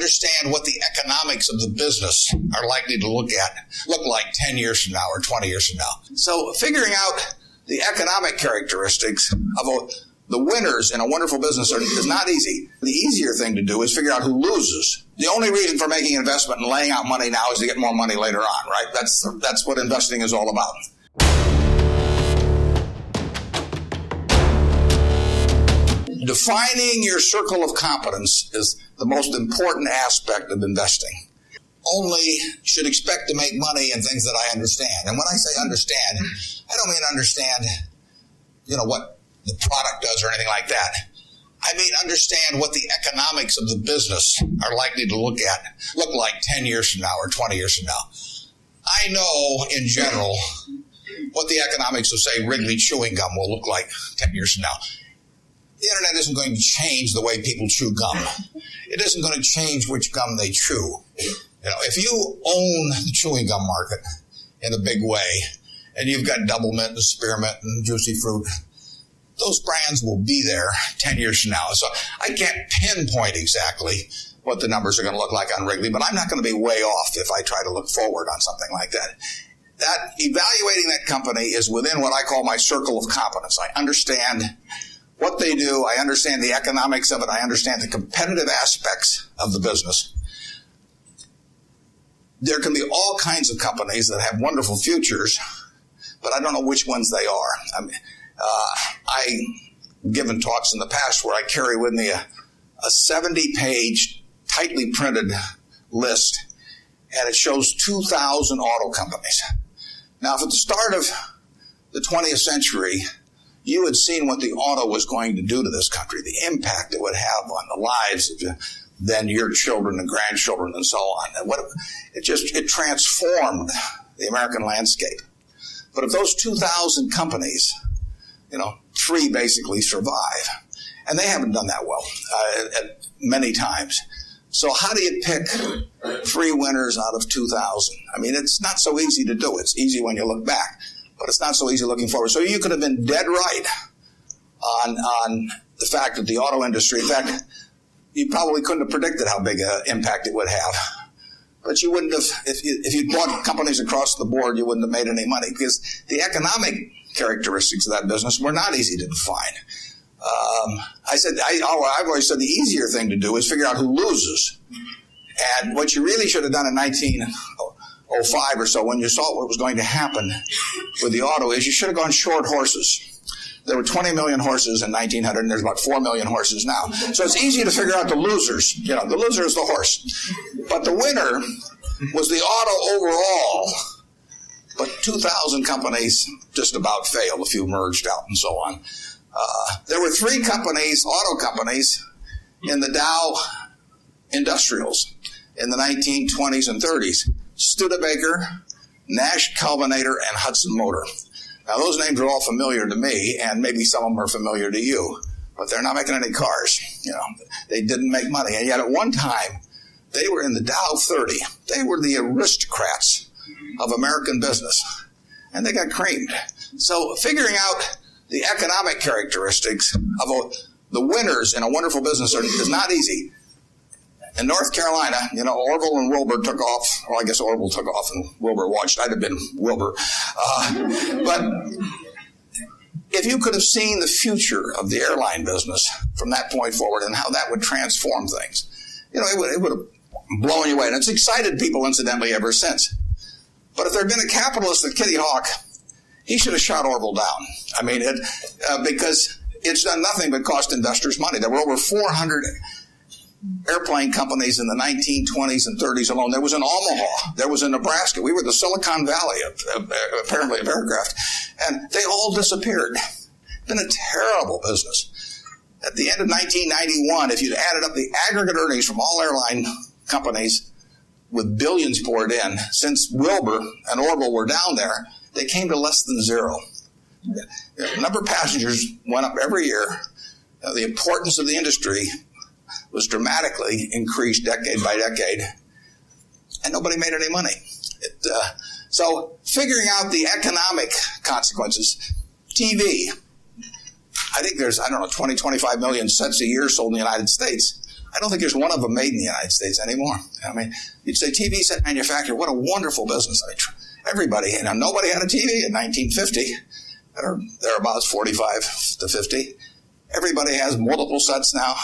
Understand what the economics of the business are likely to look like 10 years from now or 20 years from now. So figuring out the economic characteristics of the winners in a wonderful business is not easy. The easier thing to do is figure out who loses. The only reason for making an investment and laying out money now is to get more money later on, right? That's what investing is all about. Defining your circle of competence is the most important aspect of investing. Only should expect to make money in things that I understand. And when I say understand, I don't mean understand, what the product does or anything like that. I mean understand what the economics of the business are likely to look like 10 years from now or 20 years from now. I know in general what the economics of, say, Wrigley chewing gum will look like 10 years from now. The internet isn't going to change the way people chew gum. It isn't going to change which gum they chew. If you own the chewing gum market in a big way, and you've got Double Mint and Spearmint and Juicy Fruit, those brands will be there 10 years from now. So I can't pinpoint exactly what the numbers are going to look like on Wrigley, but I'm not going to be way off if I try to look forward on something like that. That evaluating that company is within what I call my circle of competence. I understand what they do. I understand the economics of it. I understand the competitive aspects of the business. There can be all kinds of companies that have wonderful futures, but I don't know which ones they are. I've given talks in the past where I carry with me a 70-page, tightly printed list, and it shows 2,000 auto companies. Now, if at the start of the 20th century, you had seen what the auto was going to do to this country, the impact it would have on the lives of then your children and grandchildren and so on. And it transformed the American landscape. But of those 2,000 companies, 3 basically survive. And they haven't done that well many times. So how do you pick 3 winners out of 2,000? I mean, it's not so easy to do. It's easy when you look back, but it's not so easy looking forward. So you could have been dead right on the fact that the auto industry, in fact, you probably couldn't have predicted how big an impact it would have. But you wouldn't have, if you bought companies across the board, you wouldn't have made any money because the economic characteristics of that business were not easy to define. I've always said the easier thing to do is figure out who loses. And what you really should have done in 1905 or so, when you saw what was going to happen with the auto, is you should have gone short horses. There were 20 million horses in 1900, and there's about 4 million horses now. So it's easy to figure out the losers. The loser is the horse. But the winner was the auto overall. But 2,000 companies just about failed. A few merged out and so on. There were 3 companies, auto companies, in the Dow Industrials in the 1920s and 30s. Studebaker, Nash Kelvinator, and Hudson Motor. Now, those names are all familiar to me, and maybe some of them are familiar to you, but they're not making any cars. They didn't make money. And yet at one time, they were in the Dow 30. They were the aristocrats of American business, and they got creamed. So figuring out the economic characteristics of the winners in a wonderful business is not easy. In North Carolina, Orville and Wilbur took off. Well, I guess Orville took off and Wilbur watched. I'd have been Wilbur. But if you could have seen the future of the airline business from that point forward and how that would transform things, it would have blown you away. And it's excited people, incidentally, ever since. But if there had been a capitalist at Kitty Hawk, he should have shot Orville down. I mean, because it's done nothing but cost investors money. There were over 400 airplane companies in the 1920s and 30s alone. There was in Omaha. There was in Nebraska. We were the Silicon Valley, apparently, of aircraft. And they all disappeared. It's been a terrible business. At the end of 1991, if you'd added up the aggregate earnings from all airline companies with billions poured in, since Wilbur and Orville were down there, they came to less than 0. The number of passengers went up every year. The importance of the industry was dramatically increased decade by decade, and nobody made any money. So figuring out the economic consequences, TV, I think there's, 20, 25 million sets a year sold in the United States. I don't think there's one of them made in the United States anymore. I mean, you'd say TV set manufacturer, what a wonderful business. I mean, everybody, nobody had a TV in 1950. Thereabouts 45 to 50. Everybody has multiple sets now.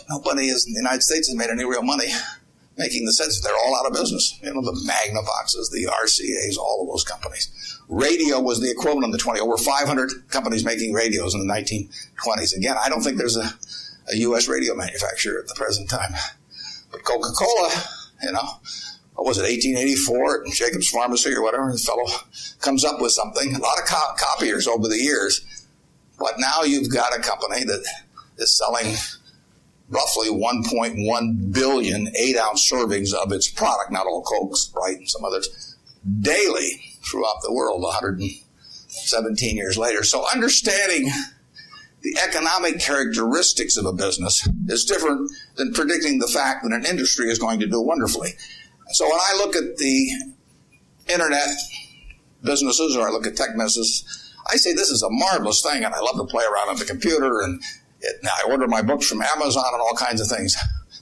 Nobody in the United States has made any real money making the sets. They're all out of business. The Magnavoxes, the RCAs, all of those companies. Radio was the equivalent of the 20. Over 500 companies making radios in the 1920s. Again, I don't think there's a U.S. radio manufacturer at the present time. But Coca-Cola, what was it, 1884 at Jacob's Pharmacy or whatever, the fellow comes up with something. A lot of copiers over the years. But now you've got a company that is selling roughly 1.1 billion 8-ounce servings of its product, not all Coke, Sprite, and some others, daily throughout the world 117 years later. So understanding the economic characteristics of a business is different than predicting the fact that an industry is going to do wonderfully. So when I look at the internet businesses or I look at tech businesses, I say this is a marvelous thing, and I love to play around on the computer, and now I order my books from Amazon and all kinds of things,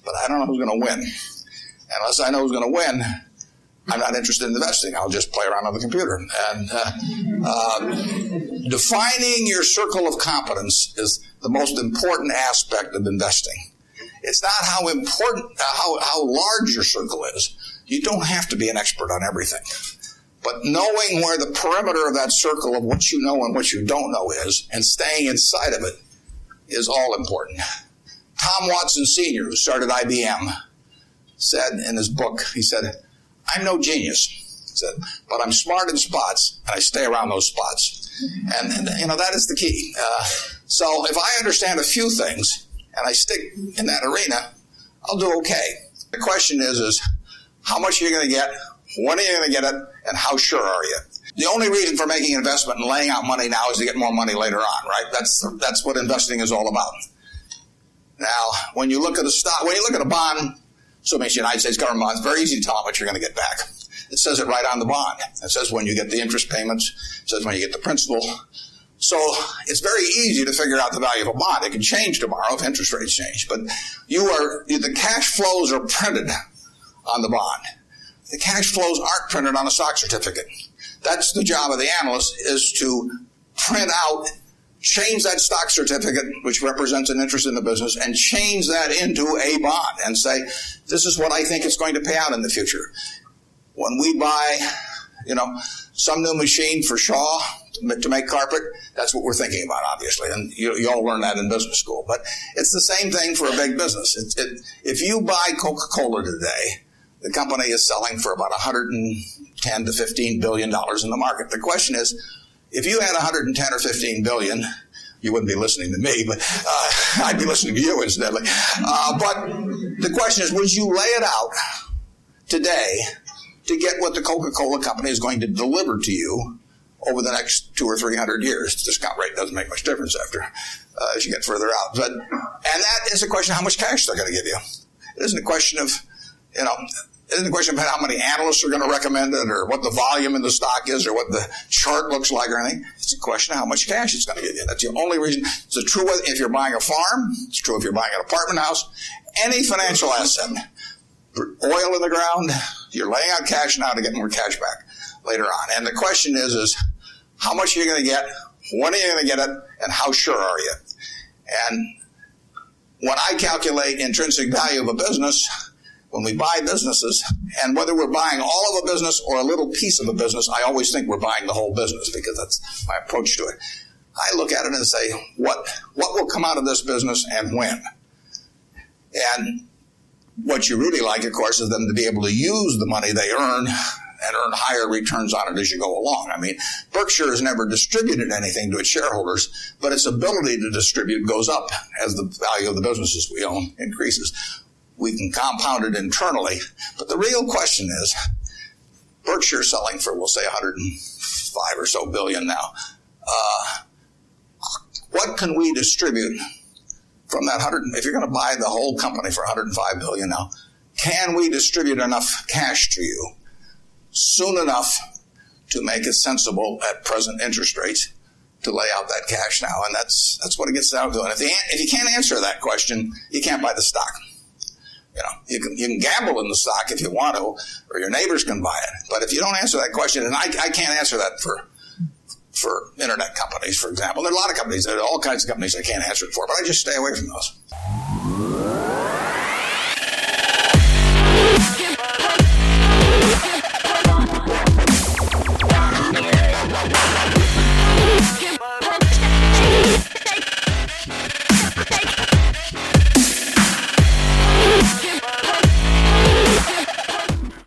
but I don't know who's going to win. Unless I know who's going to win, I'm not interested in investing. I'll just play around on the computer. And defining your circle of competence is the most important aspect of investing. It's not how important, how large your circle is. You don't have to be an expert on everything. But knowing where the perimeter of that circle of what you know and what you don't know is, and staying inside of it, is all important. Tom Watson Sr., who started IBM, said in his book, he said, I'm no genius, he said, but I'm smart in spots, and I stay around those spots. And that is the key. So if I understand a few things, and I stick in that arena, I'll do okay. The question is how much are you going to get, when are you going to get it, and how sure are you? The only reason for making an investment and laying out money now is to get more money later on, right? That's what investing is all about. Now, when you look at a stock, when you look at a bond, so it makes the United States government bond, it's very easy to tell how much you're going to get back. It says it right on the bond. It says when you get the interest payments. It says when you get the principal. So it's very easy to figure out the value of a bond. It can change tomorrow if interest rates change. But the cash flows are printed on the bond. The cash flows aren't printed on a stock certificate. That's the job of the analyst, is to print out, change that stock certificate, which represents an interest in the business, and change that into a bond and say, this is what I think it's going to pay out in the future. When we buy, some new machine for Shaw to make carpet, that's what we're thinking about, obviously. And you all learn that in business school. But it's the same thing for a big business. If you buy Coca-Cola today, the company is selling for about $110 to $15 billion in the market. The question is, if you had 110 or 15 billion, you wouldn't be listening to me, but I'd be listening to you incidentally. But the question is, would you lay it out today to get what the Coca-Cola company is going to deliver to you over the next 200 or 300 years? The discount rate doesn't make much difference as you get further out. And that is a question of how much cash they're going to give you. It isn't a question of, it isn't a question about how many analysts are going to recommend it or what the volume in the stock is or what the chart looks like or anything. It's a question of how much cash it's going to give you. That's the only reason. It's true if you're buying a farm. It's true if you're buying an apartment house. Any financial asset. Oil in the ground. You're laying out cash now to get more cash back later on. And the question is how much are you going to get? When are you going to get it? And how sure are you? And when I calculate intrinsic value of a business, when we buy businesses, and whether we're buying all of a business or a little piece of a business, I always think we're buying the whole business because that's my approach to it. I look at it and say, what will come out of this business and when? And what you really like, of course, is them to be able to use the money they earn and earn higher returns on it as you go along. I mean, Berkshire has never distributed anything to its shareholders, but its ability to distribute goes up as the value of the businesses we own increases. We can compound it internally. But the real question is, Berkshire selling for, we'll say, 105 or so billion now. What can we distribute from that 100? If you're going to buy the whole company for 105 billion now, can we distribute enough cash to you soon enough to make it sensible at present interest rates to lay out that cash now? And that's what it gets down to. And if you can't answer that question, you can't buy the stock. You can gamble in the stock if you want to, or your neighbors can buy it. But if you don't answer that question, and I can't answer that for internet companies, for example. There are a lot of companies, there are all kinds of companies I can't answer it for, but I just stay away from those.